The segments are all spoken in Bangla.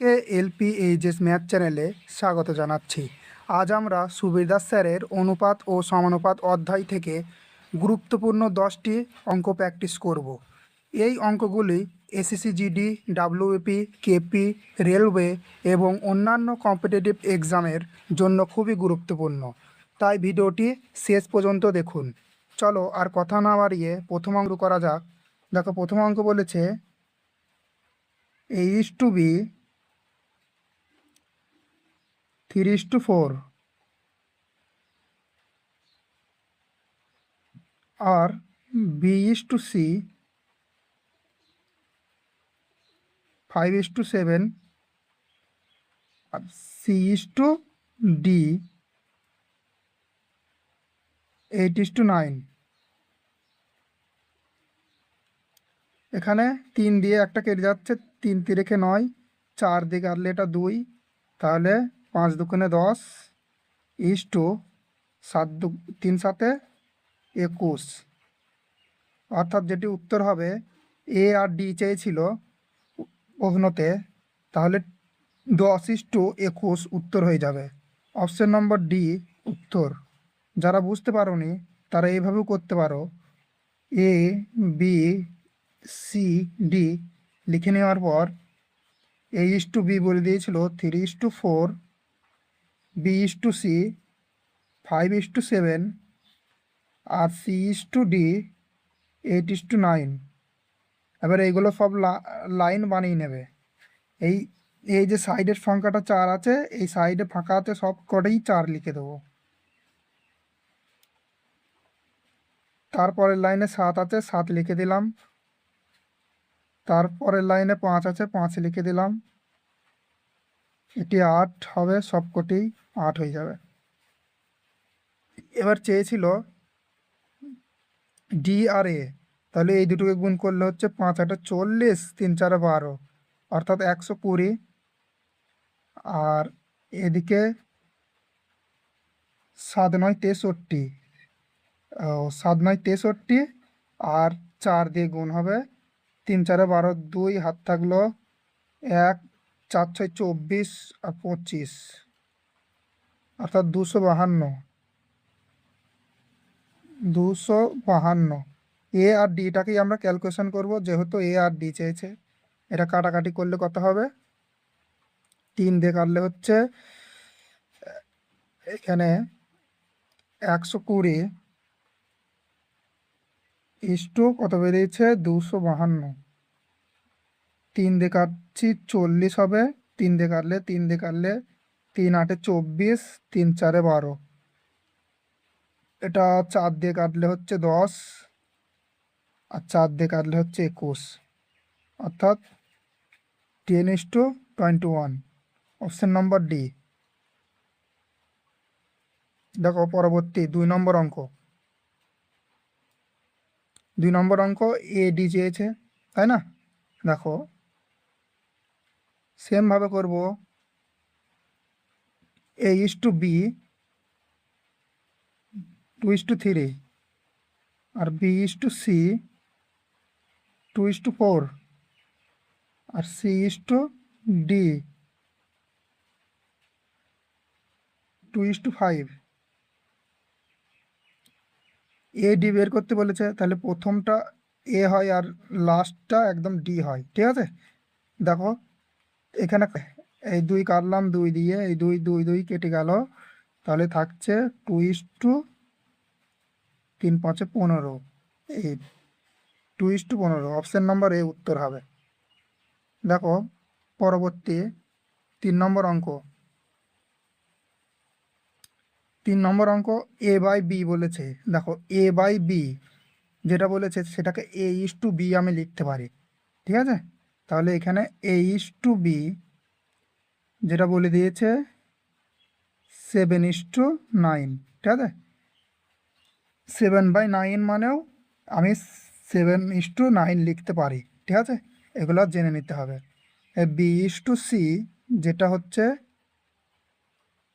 কে এলপিএইচএস ম্যাথ চ্যানেলে স্বাগত জানাচ্ছি। আজ আমরা সুবিদাস স্যারের অনুপাত ও সমানুপাত অধ্যায় থেকে গুরুত্বপূর্ণ 10টি অঙ্ক প্র্যাকটিস করব। এই অঙ্কগুলি SSC GD, WP, KP, railway এবং অন্যান্য কম্পিটিটিভ এক্সামের জন্য খুবই গুরুত্বপূর্ণ, তাই ভিডিওটি শেষ পর্যন্ত দেখুন। চলো আর কথা না বাড়িয়ে প্রথম অঙ্ক করা যাক। দেখো, প্রথম অঙ্ক বলেছে A:B 3:4 আর B:C 5:7 আর C:D 8:9। এখানে 3 দিয়ে একটা কেটে যাচ্ছে, 3 3 9, 4 দিয়ে কাটলে এটা 2, তাহলে 5 2 10 ইস্টু 7 3 7 21, অর্থাৎ যেটি উত্তর হবে এ আর ডি চেয়েছিল প্রশ্নতে, তাহলে 10:21 উত্তর হয়ে যাবে। অপশন নম্বর ডি উত্তর। যারা বুঝতে পারোনি তারা এইভাবেও করতে পারো, এ বি সি ডি লিখে নেওয়ার পর A:B বলে দিয়েছিল 3:4, B:C 5:7 আর C:D 8:9। এবার এইগুলো সব লাইন বানিয়ে নেবে। এই এই যে সাইডের সংখ্যাটা 4 আছে, এই সাইডে ফাঁকা আছে সব কটাই 4 লিখে দেবো। তারপরের লাইনে 7 আছে, 7 লিখে দিলাম। তারপরের লাইনে 5 আছে, 5 লিখে দিলাম। এটি 8 হবে, সবকটি 8 হয়ে যাবে। এবার চেয়েছিল ডি আর এ, তাহলে এই দুটোকে গুণ করলে হচ্ছে 5 8 40, 3 4 12, অর্থাৎ 120। আর এদিকে 7 9 63, 7 9 63 আর 4 দিয়ে গুণ হবে, 3 4 12, 2 হাত থাকলো 1, 4 6 24 আর 25, অর্থাৎ 252। এ আর ডিটাকেই আমরা ক্যালকুলেশন করব, যেহেতু এ আর ডি চেয়েছে। এটা কাটাকাটি করলে কত হবে? 3 দিয়ে কাটলে হচ্ছে এখানে 120 ইস্টু কত বেরিয়েছে 252। 3 দিয়ে কাটছি 40 হবে, 3 দিয়ে কাটলে 3 8 24, 3 4 12। এটা 4 দিয়ে কাটলে হচ্ছে 10 আর 4 দিয়ে কাটলে হচ্ছে 21, অর্থাৎ 10:21। Option number D. দেখো পরবর্তী 2 নম্বর অঙ্ক। 2 নম্বর অঙ্ক এ ডি চেয়েছে, তাই না? দেখো সেমভাবে করব। A:B 2:3 R B:C 2:4 R C:D 2:5। A D বের করতে বলেছে, তাহলে প্রথমটা এ হয় আর লাস্টটা একদম ডি হয়, ঠিক আছে? দেখো এখানে এই 2 কাটলাম, 2 দিয়ে এই 2 2 2 কেটে গেল, তাহলে থাকছে 2:3 5 15, এই 2:15। অপশন নম্বর এ উত্তর হবে। দেখো পরবর্তী 3 নম্বর অঙ্ক। 3 নম্বর অঙ্ক এ বাই বি বলেছে। দেখো এ বাই বি যেটা বলেছে সেটাকে A:B আমি লিখতে পারি, ঠিক আছে? তাহলে এখানে A:B যেটা বলে দিয়েছে 7:9, ঠিক আছে? 7/9 মানেও আমি 7:9 লিখতে পারি, ঠিক আছে? এগুলো জেনে নিতে হবে। B:C যেটা হচ্ছে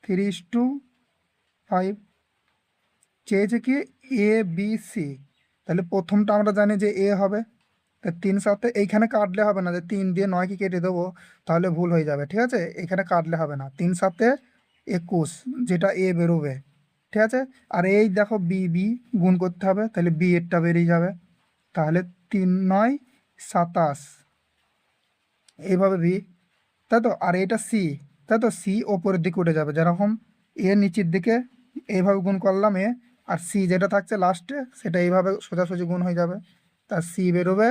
3:5 চেয়েছে কি এ বি সি, তাহলে প্রথমটা আমরা জানি যে এ হবে, তা 3 সাথে এইখানে কাটলে হবে না, যে 3 দিয়ে 9কে কেটে দেবো তাহলে ভুল হয়ে যাবে, ঠিক আছে? এখানে কাটলে হবে না, 3 সাথে 21 যেটা এ বেরোবে, ঠিক আছে? আর এই দেখো বি বি গুণ করতে হবে, তাহলে বি এরটা বেরিয়ে যাবে, তাহলে 3 9 27 এইভাবে বি, তাই তো? আর এটা সি, তাই তো? সি ওপরের দিকে উঠে যাবে, যেরকম এ নিচের দিকে এইভাবে গুণ করলাম এ, আর সি যেটা থাকছে লাস্টে সেটা এইভাবে সোজাসুজি গুণ হয়ে যাবে, তার সি বেরোবে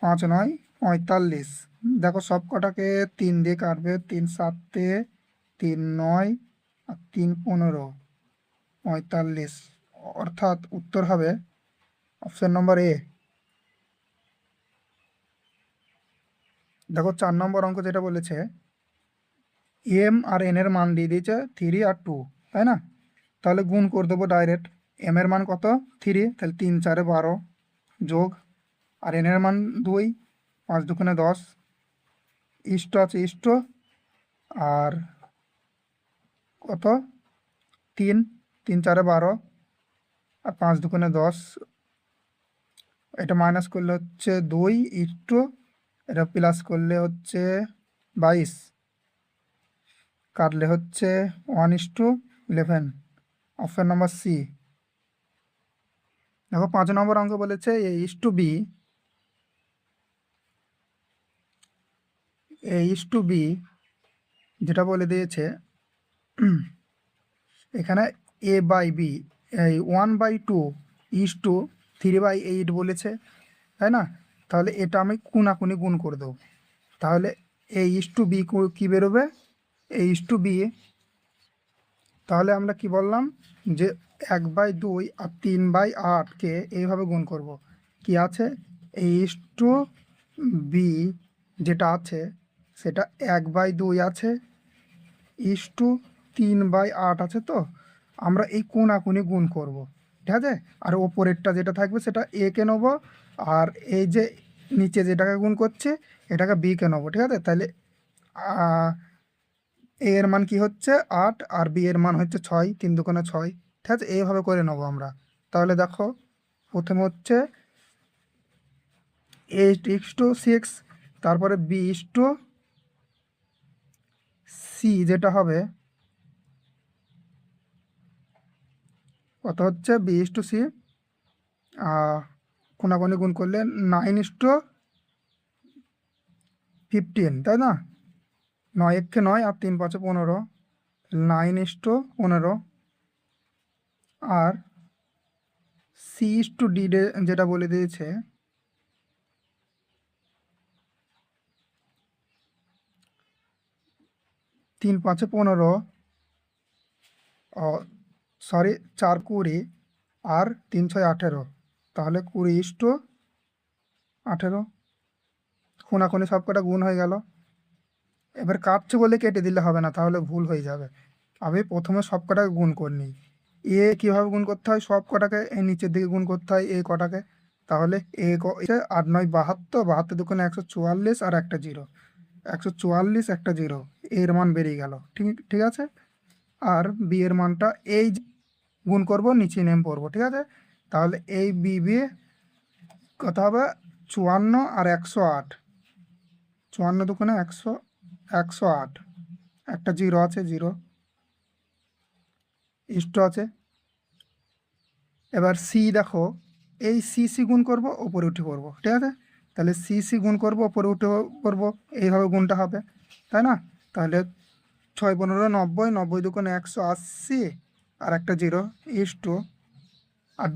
5 9 45। দেখো সব কটাকে 3 দিয়ে কাটবে, 3 7 3 9 আর 3 15 45, অর্থাৎ উত্তর হবে অপশন নম্বর এ। দেখো 4 নম্বর অঙ্ক যেটা বলেছে, এম আর এন এর মান দিয়ে দিয়েছে 3 আর 2, তাই না? তাহলে গুণ করে দেবো ডাইরেক্ট। এম এর মান কত? 3, তাহলে 3 4 12 যোগ, আর এন এর মান 2, 5 2 10, ইষ্ট আছে ইষ্ট, আর কত 3, 3 4 12 আর 5 2 10, এটা মাইনাস করলে হচ্ছে 2 ইষ্ট, এটা প্লাস করলে হচ্ছে 22, কাটলে হচ্ছে 1:11, অপশন নাম্বার সি। দেখো 5 নম্বর অঙ্ক বলেছে এ is to B, A is to B যেটা বলে দিয়েছে এখানে এ বাই বি, এই 1/2 ইস টু 3/8 বলেছে, তাই না? তাহলে এটা আমি কোনাকুনি গুণ করে দেবো, তাহলে এ ইস টু বি কী বেরোবে? এ ইস টু বি, তাহলে আমরা কি বললাম যে 1/2 আর 3/8কে এইভাবে গুণ করব, কি আছে এ ইস টু বি যেটা আছে সেটা 1/2 আছে, ইস টু 3/8 আছে, তো আমরা এই কোনাকুনি গুণ করব, ঠিক আছে? আর ওপরেরটা যেটা থাকবে সেটা এ কে নেব, আর এই যে নিচে যেটাকে গুণ করছে এটাকে বি কে নেবো, ঠিক আছে? তাহলে এ এর মান কি হচ্ছে 8 আর বি এর মান হচ্ছে 6, 3 2 6, ঠিক আছে? এইভাবে করে নেবো আমরা। তাহলে দেখো প্রথমে হচ্ছে এ ইস টু 6, তারপরে বি ইস টু সি যেটা হবে কত হচ্ছে বি ইস টু সি, কোনাকুনি গুণ করলে 9:15, তাই না? 9 একে 9 আর 3 5 15, 9:15, আর সি ইস টু ডি যেটা বলে দিয়েছে 3 5 15, সরি 4 20 আর 3 6 18, তাহলে 20:18, কোনাকুনি সব কটা গুণ হয়ে গেল। এবার কাটছে বলে কেটে দিলে হবে না, তাহলে ভুল হয়ে যাবে। আমি প্রথমে সব কটাকে গুণ করে নিই। এ কীভাবে গুণ করতে হয়? সব কটাকে এই নিচের দিকে গুণ করতে হয় এই কটাকে, তাহলে এ 8 9 72, 72 দুগুণে 144 আর একটা জিরো, 144 একটা জিরো, এর মান বেরিয়ে গেল, ঠিক ঠিক আছে? আর বি এর মানটা এই গুণ করব, নিচে নেম পড়বো, ঠিক আছে? তাহলে এই বি বি কত হবে? 54 আর 108, 54 দুগুণে 108, একটা জিরো আছে, জিরো ইষ্ট আছে। এবার সি দেখো, এই সি সি গুণ করব, ওপরে উঠে পড়বো, ঠিক আছে? তাহলে সি সি গুণ করব, ওপরে উঠে পড়বো, এইভাবে গুণটা হবে, তাই না? তাহলে 6 15 90, 90 দুগুণে 180 আর একটা জিরো ইষ্ট, আর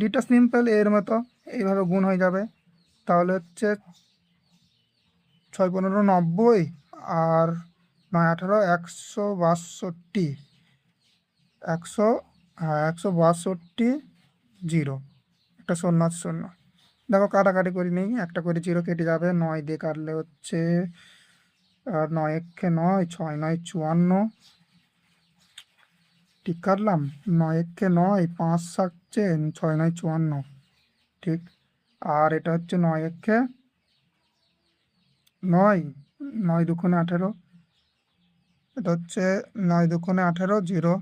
ডিটা সিম্পল এর মতো এইভাবে গুণ হয়ে যাবে, তাহলে হচ্ছে 6 15 90 আর 9 18 162, 162 জিরো, একটা শূন্য আছে শূন্য। দেখো কাটাকাটি করি নেই, একটা করে জিরো কেটে যাবে, 9 দিয়ে কাটলে হচ্ছে আর 9 একে 9, 6 9 54, ঠিক কাটলাম, 9 একে 9, 5 থাকছে, 6 9 54, ঠিক। আর এটা হচ্ছে 9 একে 9, 9 দুগুণে 18, এটা হচ্ছে 9 দুগুণে 18 জিরো,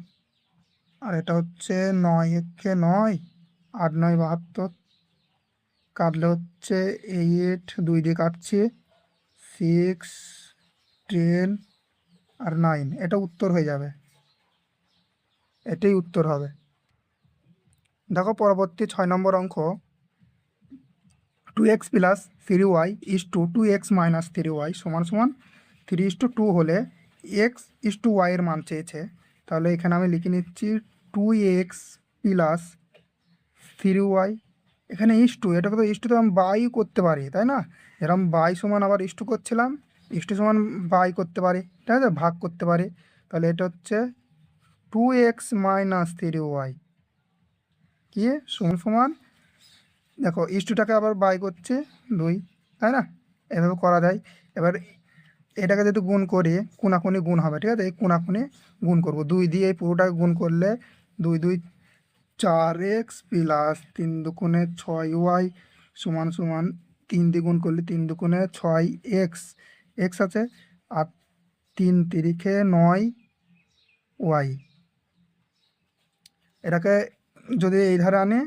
আর এটা হচ্ছে 9 একে 9, 8 9 72, কাটলে হচ্ছে 8, 2 দিয়ে কাটছি, 6, 10 আর 9, এটা উত্তর হয়ে যাবে, এটাই উত্তর হবে। দেখো পরবর্তী 6 নম্বর অঙ্ক, 2x plus 3y is to 2x minus 3y সমান সমান 3:2 হলে x ইস টু ওয়াই এর মান চেয়েছে। তাহলে এখানে আমি লিখে নিচ্ছি 2x প্লাস 3y, এখানে ইস টু, এটাকে তো ইস টু তো আমি বাই করতে পারি, তাই না? এরকম বাই সমান আবার ইস টু করছিলাম, ইস টু সমান বাই করতে পারি, ঠিক আছে, ভাগ করতে পারি। তাহলে এটা হচ্ছে 2x মাইনাস 3y কি সমান সমান, দেখো ইস টুটাকে আবার বাই করছে 2, তাই না? এভাবে করা যায়। এবার এটাকে যদি গুণ করি, কোনাকুনি গুণ হবে, ঠিক আছে, এই কোনাকুনি গুণ করব, 2 দিয়ে এই পুরোটাকে গুণ করলে 2 2 4x প্লাস 3 দুগুণে 6y সমান সমান 3 দিয়ে গুণ করলে 3 দুগুণে 6x, এক্স আছে, আর 3 তিরিখে 9y। এটাকে যদি এই ধারে আনে,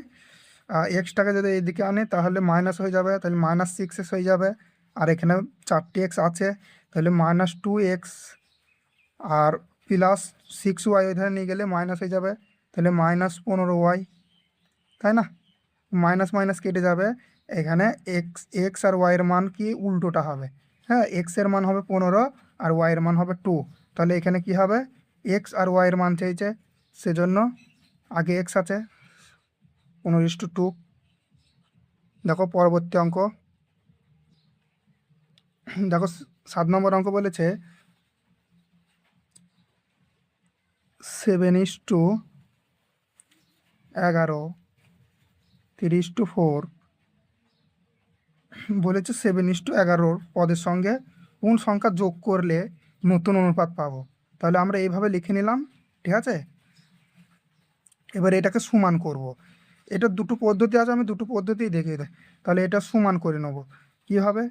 এক্সটাকে যদি এইদিকে আনে তাহলে মাইনাস হয়ে যাবে, তাহলে -6x হয়ে যাবে। আর এখানে 4টি এক্স আছে, তাহলে -2x আর প্লাস 6y ওই ধারে নিয়ে গেলে মাইনাস হয়ে যাবে, তাহলে -15y, তাই না? মাইনাস মাইনাস কেটে যাবে, এখানে এক্স এক্স আর ওয়াইয়ের মান কি উল্টোটা হবে, হ্যাঁ, এক্সের মান হবে 15 আর ওয়াইয়ের মান হবে 2। তাহলে এখানে কি হবে, এক্স আর ওয়াইয়ের মান চাইছে, সেজন্য আগে এক্স আছে, 15:2। দেখো পরবর্তী অঙ্ক, দেখো 7 নম্বর অঙ্ক বলেছে 7:11, 3:4 বলেছে 7:11 পদের সঙ্গে কোন সংখ্যা যোগ করলে নতুন অনুপাত পাবো। তাহলে আমরা এইভাবে লিখে নিলাম, ঠিক আছে। এবার এটাকে সমান করব, এটা দুটো পদ্ধতি আছে, আমি দুটো পদ্ধতিই দেখিয়ে দেয়। তাহলে এটা সমান করে নেব, কি হবে,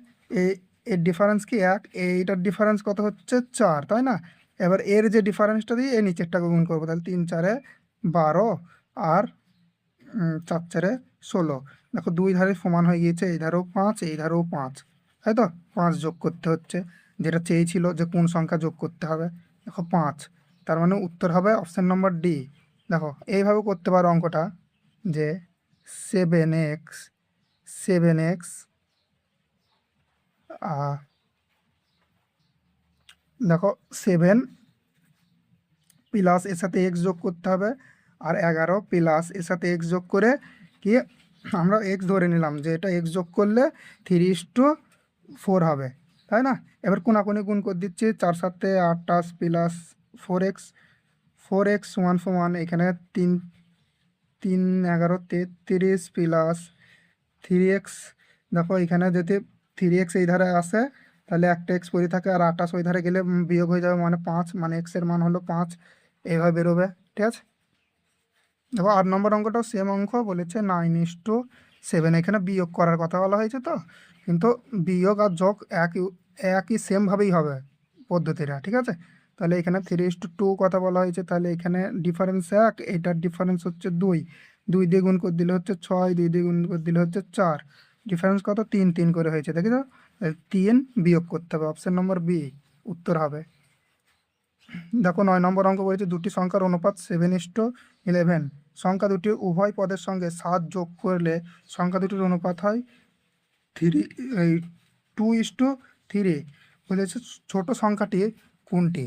এর ডিফারেন্স কি 1, এইটার ডিফারেন্স কত হচ্ছে 4, তাই না? এবার এর যে ডিফারেন্সটা দিয়ে এই নিচেরটাকে গুণ করবো, তাহলে 3 4 12 আর 4 4 16। দেখো দুই ধারে সমান হয়ে গিয়েছে, এই ধারেও 5, এই ধারেও 5, তাই তো 5 যোগ করতে হচ্ছে, যেটা চেয়েছিল যে কোন সংখ্যা যোগ করতে হবে, দেখো 5, তার মানে উত্তর হবে অপশান নম্বর ডি। দেখো এইভাবে করতে পারো অঙ্কটা, যে 7x দেখো 7 প্লাস এর সাথে এক্স যোগ করতে হবে, আর 11 প্লাস এর সাথে এক্স যোগ করে কি আমরা এক্স ধরে নিলাম যে এটা এক্স যোগ করলে 3:4 হবে, তাই না? এবার কোনাকুনি গুণ করে দিচ্ছি, 4 7 28 প্লাস 4x, 4x সমান সমান এখানে 3 3 11 33 প্লাস 3x। দেখো এখানে যদি 3x এই ধারে আসে তাহলে একটা এক্স পড়ে থাকে, আর 28 ওই ধারে গেলে বিয়োগ হয়ে যাবে, মানে 5, মানে এক্সের মান হলো 5, এইভাবে বেরোবে, ঠিক আছে। দেখো 8 নম্বর অঙ্কটাও সেম অঙ্ক বলেছে 9:7, এখানে বিয়োগ করার কথা বলা হয়েছে, তো কিন্তু বিয়োগ আর যোগ একই একই সেমভাবেই হবে পদ্ধতিটা, ঠিক আছে। তাহলে এখানে 3:2 কথা বলা হয়েছে, তাহলে এখানে ডিফারেন্স 1, এটার ডিফারেন্স হচ্ছে 2, 2 দিয়ে গুণ করে দিলে হচ্ছে 6, 2 দিয়ে গুণ করে দিলে হচ্ছে 4, ডিফারেন্স কত 3 3 করে হয়েছে, দেখি তো, 3 বিয়োগ করতে হবে, অপশান নম্বর বি উত্তর হবে। দেখো 9 নম্বর অঙ্ক বলেছে দুটি সংখ্যার অনুপাত 7:11, সংখ্যা দুটি উভয় পদের সঙ্গে 7 যোগ করলে সংখ্যা দুটির অনুপাত হয় 2:3। বলেছে ছোট সংখ্যাটি কোনটি।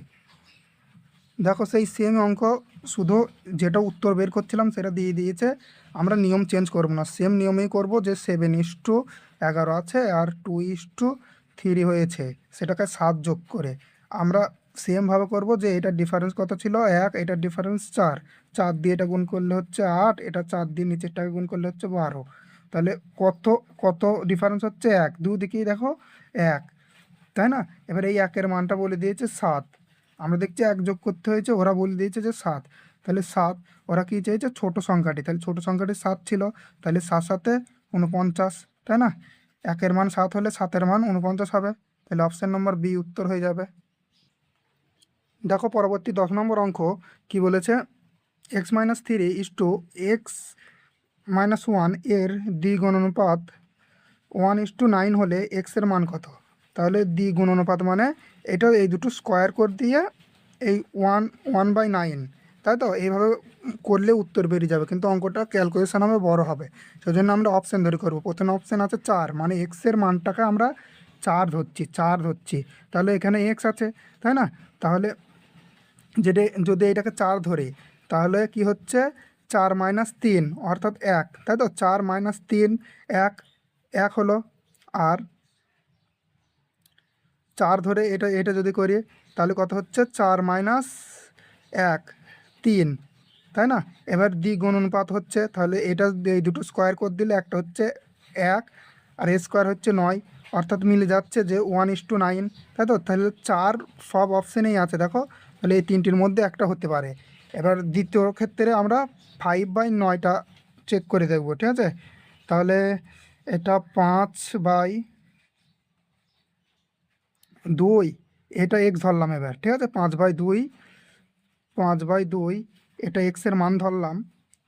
দেখো সেই সেম অঙ্ক, শুধু যেটা উত্তর বের করছিলাম সেটা দিয়ে দিয়েছে, আমরা নিয়ম চেঞ্জ করব না, সেম নিয়মেই করব, যে 7:11 আছে আর 2:3 হয়েছে, সেটাকে 7 যোগ করে আমরা সেমভাবে করব, যে এটার ডিফারেন্স কত ছিল 1, এটার ডিফারেন্স 4, 4 দিয়ে এটা গুণ করলে হচ্ছে 8, এটা 4 দিয়ে নিচেরটাকে গুণ করলে হচ্ছে 12, তাহলে কত কত ডিফারেন্স হচ্ছে 1, দুদিকেই দেখো 1, তাই না? এবার এই 1-এর মানটা বলে দিয়েছে 7, আমরা দেখছি 1 যোগ করতে হয়েছে, ওরা বলে দিয়েছে যে 7, তাহলে 7, ওরা কী চেয়েছে ছোট সংখ্যাটি, তাহলে ছোট সংখ্যাটি 7 ছিল, তাহলে 7 7 49, তাই না? 1-এর মান 7 হলে 7-এর মান 49 হবে, তাহলে অপশান নম্বর বি উত্তর হয়ে যাবে। দেখো পরবর্তী 10 নম্বর অঙ্ক কি বলেছে, x-3 = x-1 এর দ্বিগুণ অনুপাত 1:9 হলে এক্সের মান কত? তাহলে দ্বিগুণ অনুপাত মানে এটা এই দুটো স্কোয়ার করে দিয়ে এই 1/9, তাই তো? এইভাবে করলে উত্তর বেরিয়ে যাবে, কিন্তু অঙ্কটা ক্যালকুলেশন হবে, বড় হবে। সেজন্য আমরা অপশান ধরে করবো। প্রথম অপশান আছে 4, মানে এক্সের মানটাকে আমরা 4 ধরছি। তাহলে এখানে এক্স আছে, তাই না? তাহলে যদি এটাকে 4 ধরি, তাহলে কি হচ্ছে 4-3 অর্থাৎ 1, তাই তো? 4-3 1, 1 হলো। আর 4 ধরে এটা এটা যদি করি, তাহলে কত হচ্ছে 4-1 3, তাই না? এবার দ্বিগুণ অনুপাত হচ্ছে, তাহলে এটা এই দুটো স্কোয়ার করে দিলে একটা হচ্ছে 1 আর এ স্কোয়ার হচ্ছে 9, অর্থাৎ মিলে যাচ্ছে যে 1:9, তাই তো? তাহলে 4 সব অপশানেই আছে, দেখো। তাহলে এই তিনটির মধ্যে একটা হতে পারে। এবার দ্বিতীয় ক্ষেত্রে আমরা 5/9টা চেক করে দেখব, ঠিক আছে? তাহলে এটা 5/2, এটা এক্স ধরলাম এবার, ঠিক আছে? 5/2 এটা এক্সের মান ধরলাম।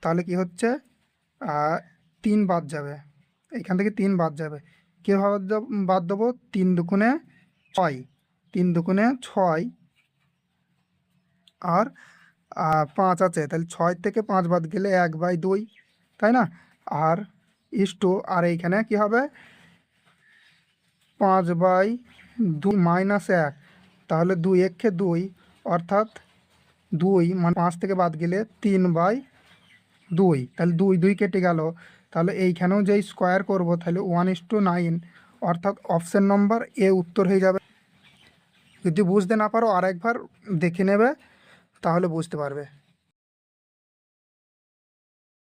তাহলে কি হচ্ছে 3 বাদ যাবে, এখান থেকে 3 বাদ যাবে। কীভাবে বাদ দেবো? 3 দুগুণে 6, 3 দুগুণে 6 আর 5 আছে, তাহলে 6 থেকে 5 বাদ গেলে 1/2, তাই না? আর আর এইখানে কি হবে 5/2 -1, তাহলে 2 একে 2, অর্থাৎ 2 মানে 5 থেকে বাদ গেলে 3/2, তাহলে 2 কেটে গেল। তাহলে এইখানেও যেই স্কোয়ার করব, তাহলে 1:9, অর্থাৎ অপশান নম্বর এ উত্তর হয়ে যাবে। যদি বুঝতে না পারো আরেকবার দেখে নেবে, তাহলে বুঝতে পারবে।